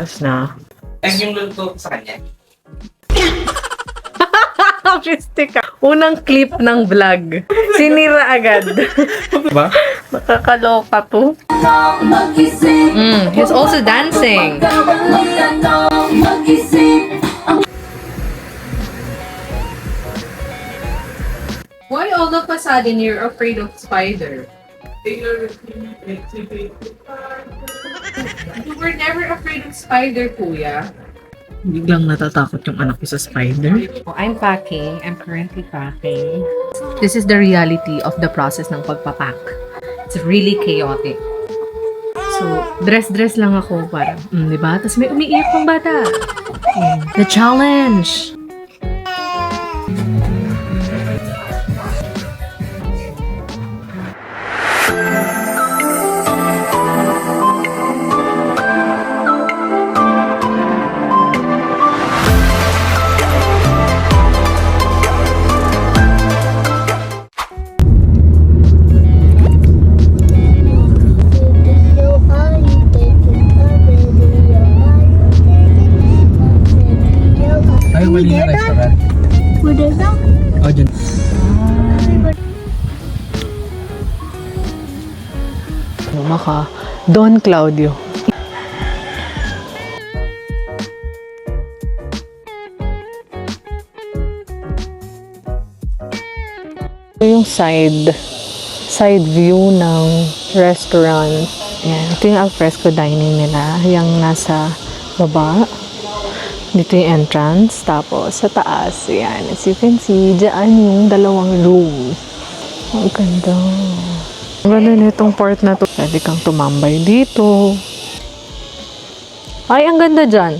oras na. Tag yung luto sa kanya. Artistic ka. Unang clip ng vlog. Sinira agad. Ba? Nakakaloka to. He's also dancing. Why all of a sudden you're afraid of spider? You were never afraid of spider, kuya. Biglang natatakot yung anak ko sa spider. I'm packing. I'm currently packing. This is the reality of the process ng pagpapack. It's really chaotic. So, dress lang ako para, diba? Tapos may umiiyak pang bata. The challenge! Ay, mali na restaurant. Bodega? Oh, dyan. Maka Don Claudio. Ito yung side view ng restaurant. Yan. Ito yung alfresco dining nila. Yung nasa baba. Dito yung entrance. Tapos sa taas. Yan. As you can see, dyan yung dalawang room. Ang ganda. Ang ganda nitong part na to. Pwede kang tumambay dito. Ay, ang ganda dyan.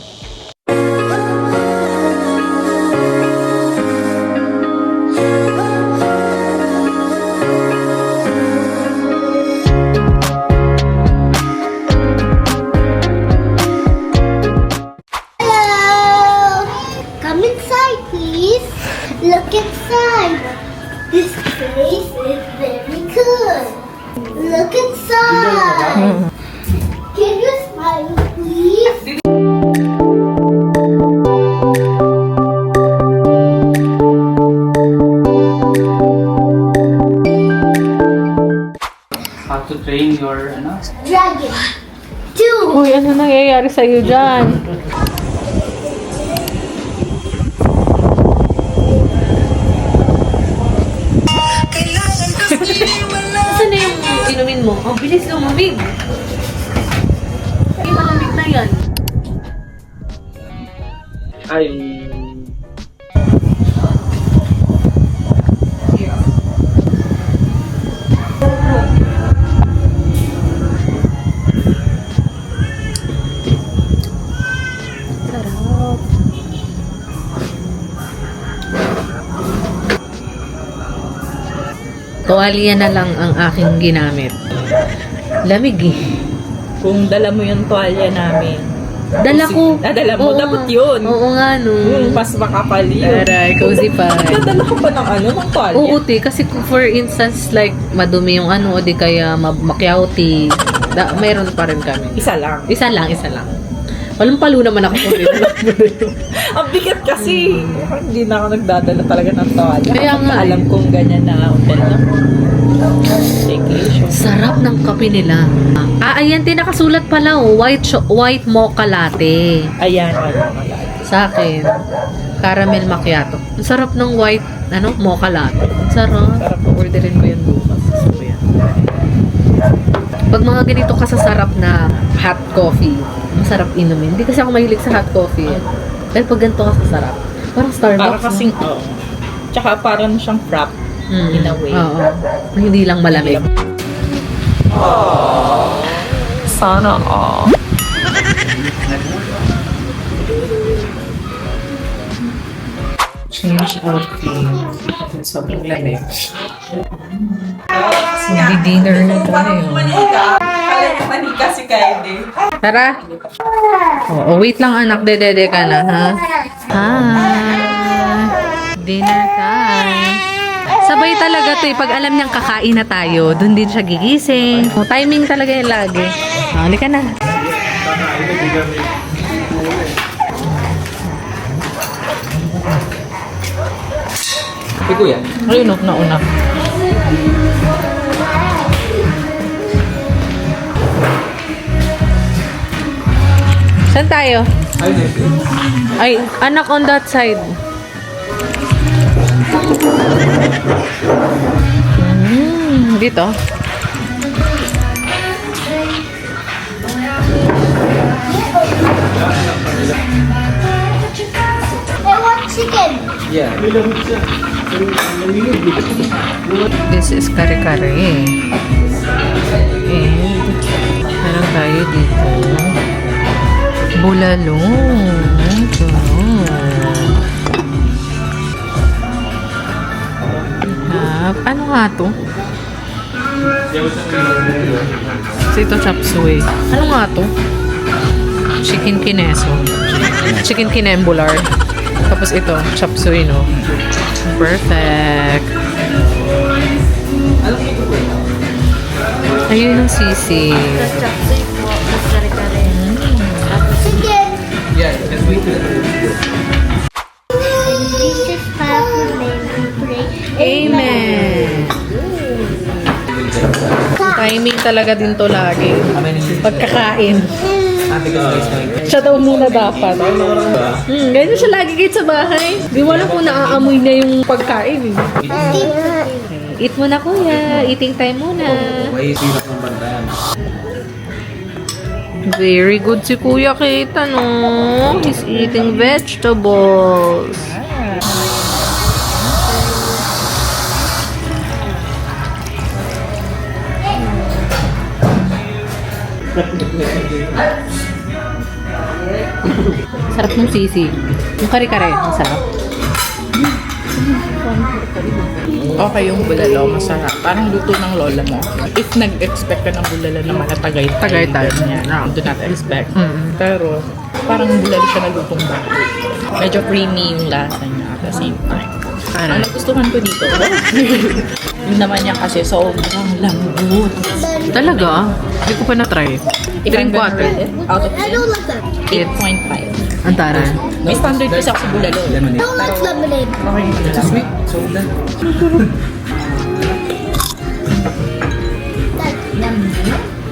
Hello! Come inside, please. Look inside. This place is very good. Look inside. Can you smile, please? How to train your, ano? Dragon. Two. Uy, ano nangyayari sa'yo dyan? Saan na yung inumin mo? Ang bilis lumamig. Ay, malamig na yan. Ay, Sarap. Tuwalya na lang ang aking ginamit. Lamig eh. Kung dala mo yung tuwalya namin. Dala ko. Dala mo, Oo dapat nga. yun. Oo nga, no. Mas makapal yun. Aray, cozy pa. Dadala ko pa ng ano, ng tuwalya. Oo, te. Kasi kung for instance, like, madumi yung ano, o di kaya makyauti, mayroon pa rin kami. Isa lang. Isa lang. Walang palo naman ako kung dito. Ang bigat kasi. Hindi na ako nagdadala talaga ng tuwalya. Kaya nga Alam kong ganyan na hotel na. Vacation. Sarap ng kape nila. Ayan, te, nakasulat pala, oh. White mocha latte. Ayan. Sa akin, caramel macchiato. Ang sarap ng white, mocha latte. Ang sarap. Orderin ko yan bukas. Gusto ko yan. Pag mga ganito kasasarap na hot coffee, masarap inumin. Hindi kasi ako mahilig sa hot coffee. Pero pag ganito kasasarap, parang Starbucks. Para kasing, oo. Tsaka parang siyang frap. In a way. Oo. Hindi lang malamig. Sana all. Change outfit. Sobrang lamig. Dinner na tayo. Alam mo, manika si Kylie. Tara. Oh, wait lang anak. Dedede ka na, ha? Hi. Dinner time. Sabay talaga to eh. Pag alam niyang kakain na tayo, dun din siya gigising. Oh, timing talaga yan lagi. Oh, halika na. Kay kuya. Ayun o, nauna. Saan tayo? Ay, anak on that side. Dito? I want chicken. Yeah. This is kare-kare. And, meron tayo dito. Bulalo. Ito. Ano nga to? So, ito chop suey. Ano nga to? Chicken kineso. Chicken kinembular. Tapos ito, chop suey, no? Perfect. Ayun ang sisig. Chicken. Yeah, just wait. In Jesus' powerful name we pray. Amen! Timing talaga din to lagi. Pagkakain. Ate ko guys na. Siya daw muna dapat. Ganyan siya lagi kahit sa bahay. Di wala kung naaamoy na yung pagkain. Eat muna kuya. Eating time muna. May sirap ng bandayan. Very good si Kuya Kita, no? He's eating vegetables. Sarap ng sisig. Yung kare-kare, ang sarap. Okay yung bulalo, masarap. Parang luto ng lola mo. If nag-expect ka ng bulalo na matatagay Tagaytay. niya, do not expect. Mm. Pero parang bulalo siya na lutong bahay. Medyo creamy yung lasa niya at the same time. Ang nagustuhan ko dito, yung naman niya kasi sobrang lambot. Talaga? Hindi ko pa na-try. Drink water. Out of I don't like that. 8.5. Ang taran. May standard kasi ako sa bulalo. I don't like lemonade. Okay, It's sweet. Soda. Yum.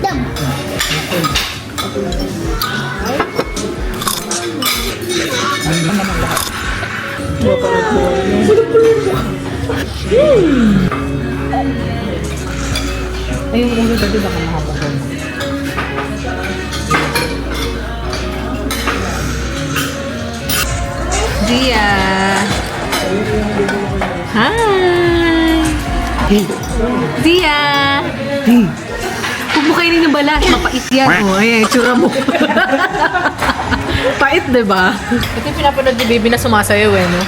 Yum. Ayun, ulo dati baka makapagod. Dia. Hi. Dia. Huwag mo kainin yung balat. Mapait yan. Oh, ayan, itsura mo. Pait, diba? Ito yung pinapanood ni baby na sumasayaw eh, no?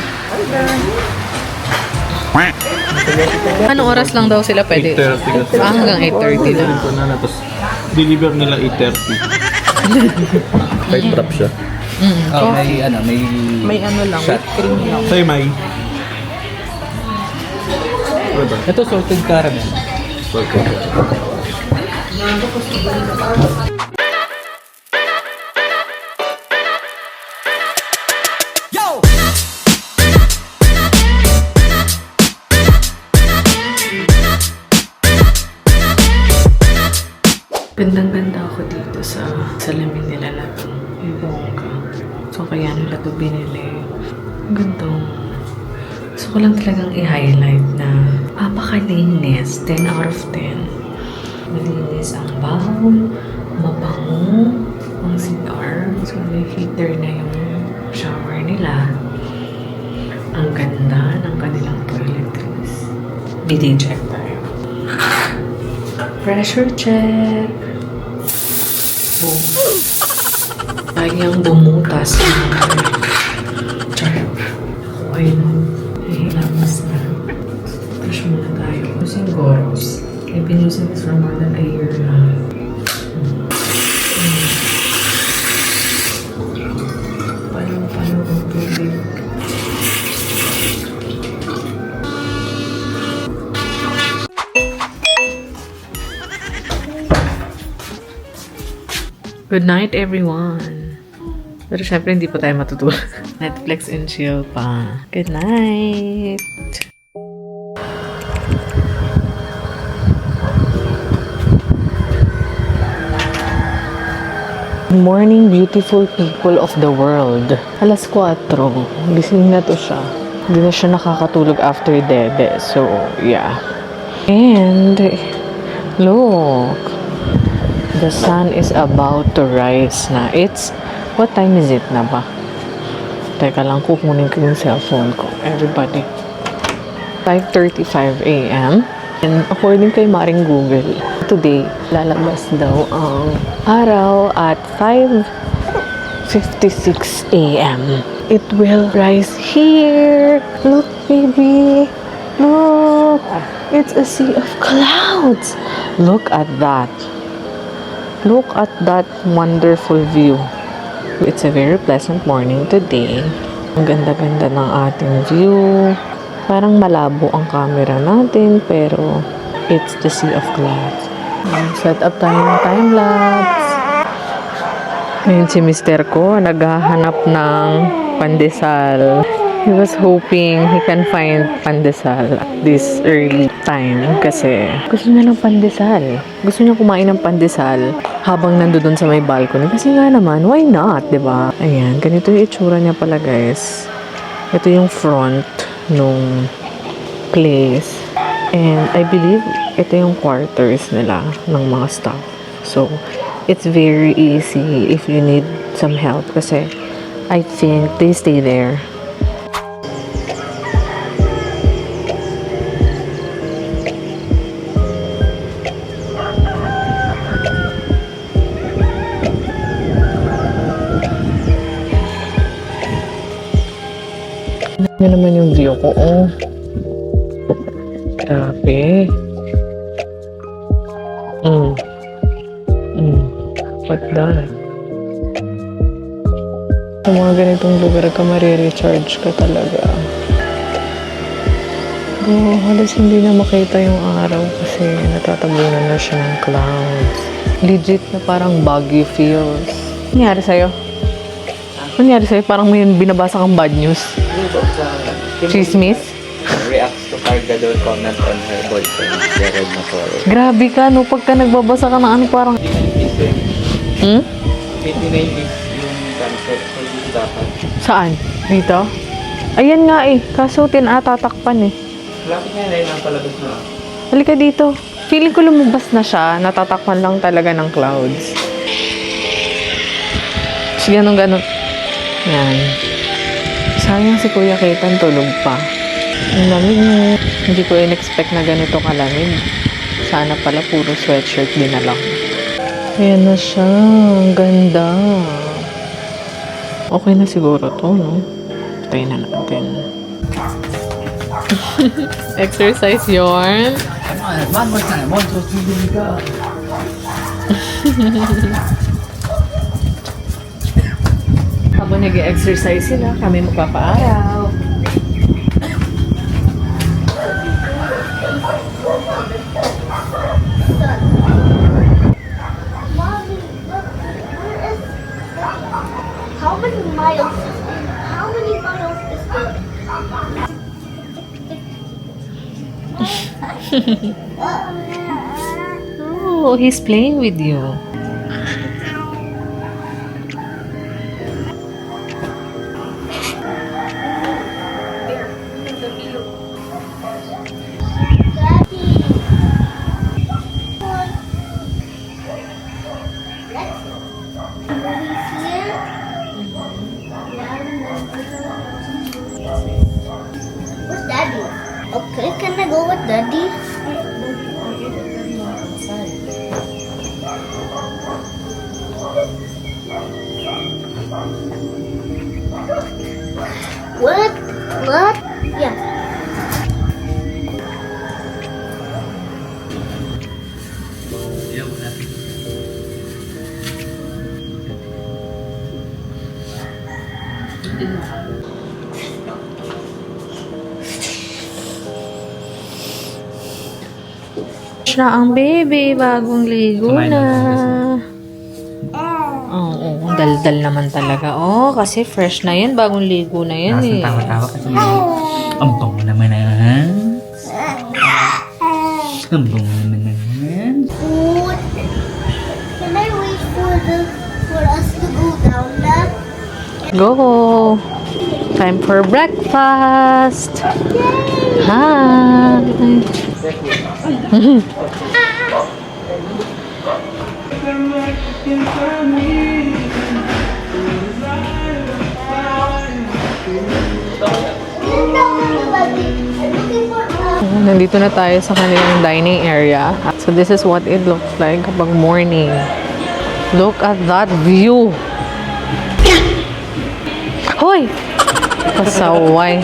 Anong oras lang daw sila pwede? 8:30 kasi. Hanggang 8:30 lang. Ito na tapos deliver nila 8:30. Kahit trap siya. Oh, may May ano lang, shot. whipped cream lang. Sa'yo, May. Ano ba? Ito salted caramel. Gandang-ganda ako dito sa salamin nila na to. Yung bongga. So, kaya nila to binili. Ang ganda. So, ko lang talagang i-highlight na napakalinis. 10 out of 10. Malinis ang bowl. Mabango. Ang CR. So, may heater na yung shower nila. Ang ganda ng kanilang toiletries. Bidet check tayo. Pressure check. Boom. Kayang bumutas. Char. Ayun. Hihilamas na. Brush muna tayo. Using Goros. I've been using this for more than a year na. Palo ang tubig. Good night, everyone. Pero syempre, hindi pa tayo matutulog. Netflix and chill pa. Good night. Morning, beautiful people of the world. Alas 4. Gising na to siya. Hindi na siya nakakatulog after dede. So, yeah. And, look. The sun is about to rise na. What time is it na ba? Teka lang, kukunin ko yung cellphone ko. Everybody. 5:35 a.m. And according kay Maring Google, today, lalabas daw ang araw at 5:56 a.m. It will rise here. Look, baby. Look. It's a sea of clouds. Look at that. Look at that wonderful view. It's a very pleasant morning today. Ang ganda-ganda ng ating view. Parang malabo ang camera natin, pero it's the sea of clouds. Set up tayo ng time-lapse. Ngayon si mister ko, naghahanap ng pandesal. He was hoping he can find pandesal at this early time kasi gusto niya ng pandesal. Gusto niya kumain ng pandesal habang nandoon sa may balcony. Kasi nga naman, why not, diba? Ayan, ganito yung itsura niya pala, guys. Ito yung front nung place. And I believe ito yung quarters nila ng mga staff. So, it's very easy if you need some help kasi I think they stay there. Yan naman yung view ko. Oh. Grabe. What that? Sa mga ganitong lugar ka, marirecharge ka talaga. Bro, halos hindi na makita yung araw kasi natatabunan na siya ng clouds. Legit na parang baggy feels. Ano nangyari sa'yo? Ano nangyari sa'yo? Parang may binabasa kang bad news. Chismis? Reacts to Carga daw comment on her boyfriend, Jared Nasoro. Grabe ka, no? Pagka nagbabasa ka ng ano parang... 89 is yung concept for this dapat. Saan? Dito? Ayan nga eh. Kaso tinatatakpan eh. Lapit nga na yun ang palabas na. Halika dito. Feeling ko lumabas na siya. Natatakpan lang talaga ng clouds. Sige, ganun. Yan. Sayang si Kuya Ketan tulog pa. Ang lamig mo. Hindi ko in-expect na ganito kalamig. Sana pala puro sweatshirt din na lang. Ayan na siya. Ang ganda. Okay na siguro to, no? Tayo na natin. Exercise yarn. One more time. 1, 2, 3, go. Habang nag-exercise sila, kami magpapaaraw. Mommy, look, where is... How many miles is it? Oh, he's playing with you. Where's Daddy? Okay, can I go with Daddy? What? What? Yeah. Siya ang baby, bagong ligo na. Oo, daldal naman talaga. Oh, kasi fresh na yan, bagong ligo na yan eh. Tawa-tawa kasi ang bango naman na. Ang bango naman na. Food. Can I wait for the for us to go down there. Go! Time for breakfast! Hi! Nandito na tayo sa kanilang dining area. So this is what it looks like kapag morning. Look at that view! Hoy! Pasaway.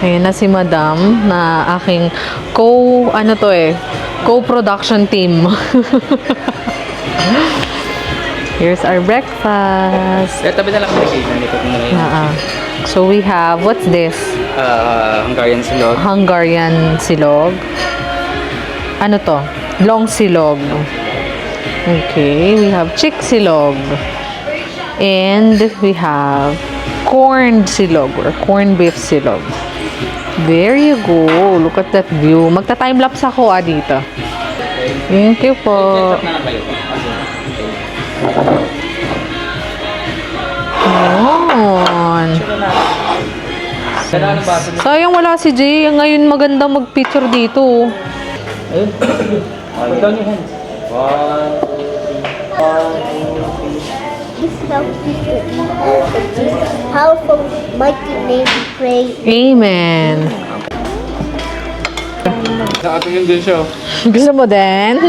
Ayun na si Madam na aking co-production team. Here's our breakfast. Tabi na lang kami kayo. Nandito ko na rin. So we have, what's this? Hungarian silog. Hungarian silog. Ano to? Long silog. Okay, we have chick silog. And we have corned silog or corned beef silog. There you go. Look at that view. Magta-timelapse ako dito. Thank you po. Ayan. Sayang wala si Jay. Ngayon maganda mag-picture dito. Ayun. Put down your hands. 1, 2, 3. This is how Jesus, powerful, mighty name we pray. Amen. Nakatingin din siya. Gusto mo din?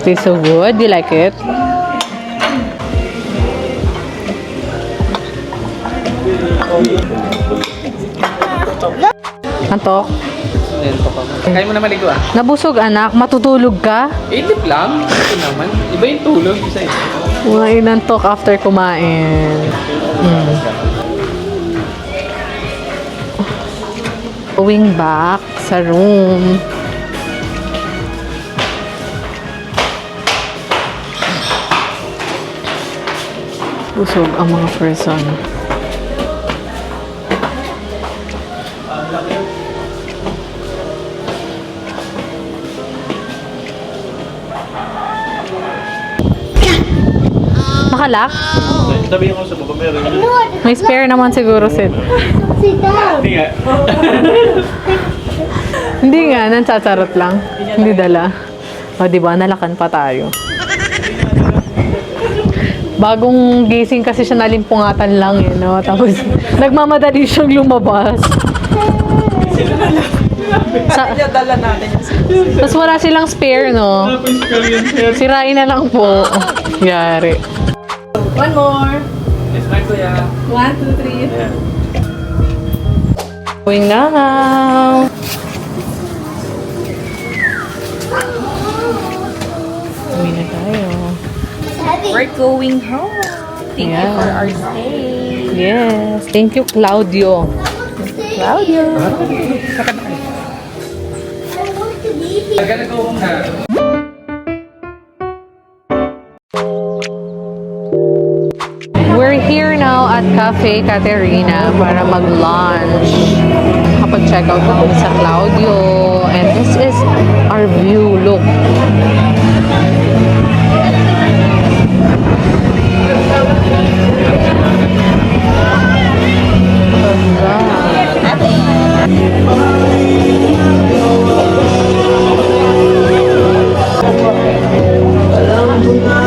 Tastes so good. Do you like it? Antok? Kaya mo na maligo Nabusog anak, matutulog ka? 80 lang. Ito naman. Iba yung tulog. Isa yun. Mga inantok after kumain. Going back sa room. Busog ang mga person. Nakalak? Sabi ko sa baba, meron. May spare naman siguro, Sid. Sit down. Hindi nga. Hindi nga, nansasarot lang. Hindi dala. O, diba? Nalakan pa tayo. Bagong gising kasi siya, nalimpungatan lang eh, no? Tapos, nagmamadali siyang lumabas. Dala natin yung Tapos wala silang spare, no? Sirain na lang po. Yari. One more. Yes, my kuya. 1, 2, 3. Yeah. Going now. Uwi na tayo. We're going home. Thank you for our stay. Yes. Thank you, Claudio. Claudio. I want to leave it. I'm gonna go home na. We're here now at Cafe Caterina para mag-lunch. Kapag-check out na kami sa Claudio. And this is our view. Look.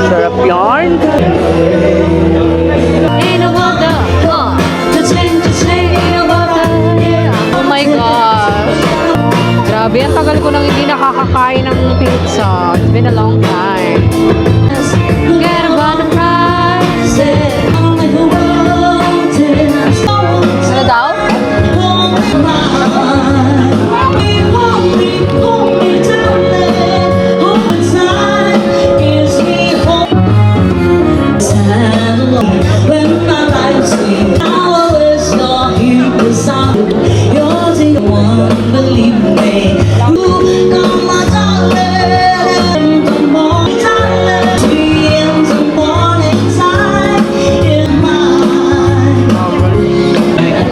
Sarap yarn. Oh my gosh. Grabe, ang tagal ko nang hindi nakakakain ng pizza. It's been a long time. Forget about the prices. Ano daw?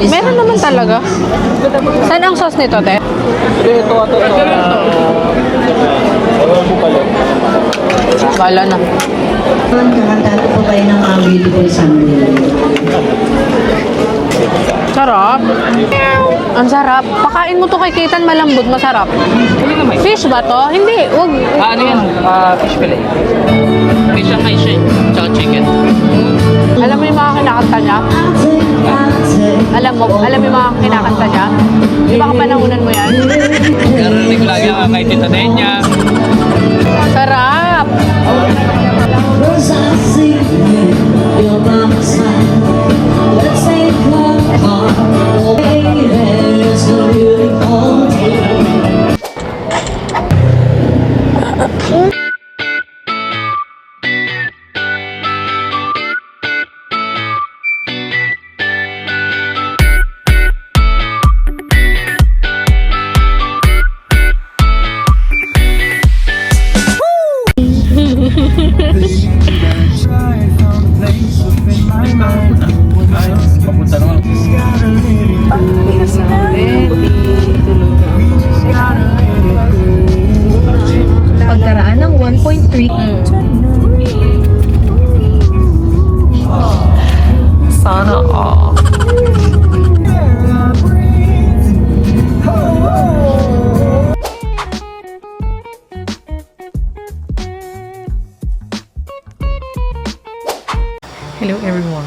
Meron naman talaga. Saan ang sauce nito, te? Ito. Kala na. Kakanta po kayo ng Beautiful Sunday. Sarap. Ang sarap. Pakain mo to kay Kitan, malambot, masarap. Fish ba to? Hindi, wag. Ano yan? Fish fillet. Fish ang may siya. Tsaka chicken. Alam mo yung mga kinakanta niya? Alam mo yung mga kinakanta niya? Di ba kapanahunan mo yan? Narinig ko lagi ang kay Tita Nenya. Sarap! Cause I see you're by my side. Let's take the car. Oh, baby, it's a beautiful day. Papunta naman. Pagdaraan ng 1.3. Sana all. Hello everyone.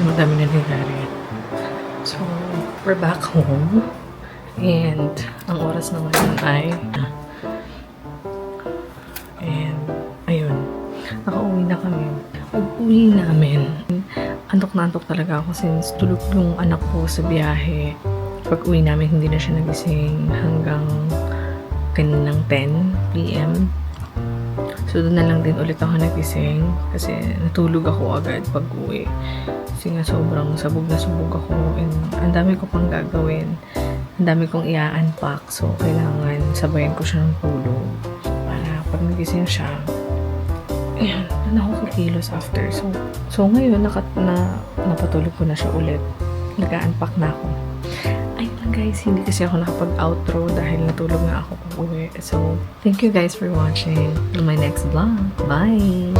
Madami na nangyari. So, we're back home. And, ang oras na ngayon ay ayun. Nakauwi na kami. Pag-uwi namin, antok na antok talaga ako since tulog yung anak ko sa biyahe. Pag-uwi namin, hindi na siya nagising hanggang kaninang 10 p.m. So, doon na lang din ulit ako nagising kasi natulog ako agad pag-uwi. Kasi nga sobrang sabog na sabog ako and ang dami ko pang gagawin. Ang dami kong i-unpack. So, kailangan sabayan ko siya ng tulog para pag nagising siya, ayan, na ako kikilos after. So ngayon, napatulog ko na siya ulit. Nag-unpack na ako. Ayun guys, hindi kasi ako nakapag-outro dahil natulog nga ako pag-uwi. So, thank you guys for watching. Till my next vlog. Bye!